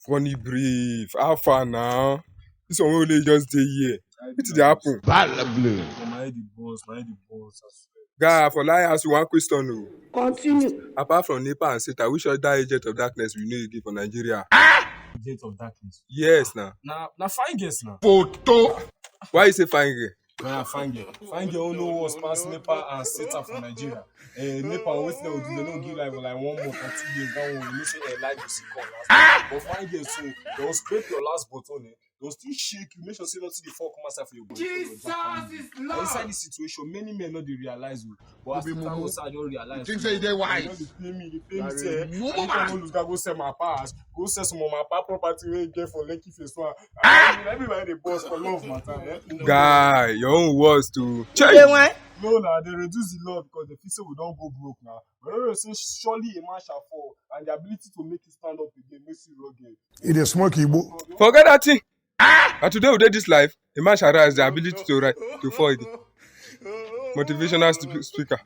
Funny brief. How far now? This one will just stay here. What did happen? My boss. Guy, for lie ask you one question. No. Continue. Apart from Nepa and Satan, which other agent of darkness we know you give for Nigeria? Agent of darkness. Yes, now. Now fine guess now. Why you say fine girl? Nah, fine girl. Fine girl only was past Nepa and Satan for Nigeria. Nepa always they don't give like 1 month or 2 years. That one you say life will see come last. But fine girl, so they will scrape your last button. They will still shake you. Make sure say nothing the fall come outside for your body. Jesus is Lord. Inside this situation, many men not they realize you. But as time goes on, I don't realize. Things say they wise. They pay me. Say, I don't lose. Go sell my pass. Go sell some of my property where you get for Lekki Phase 1. Everybody the boss for love matter. Guy, your own words to change. No, they reduce the law because the people will don't go broke now. Whenever you say surely a man shall fall, and the ability to make you stand up again makes you rugged. It is smoky, Igbo. Forget that thing. And today we did this life, a man shall rise the ability to fall again. Motivational speaker.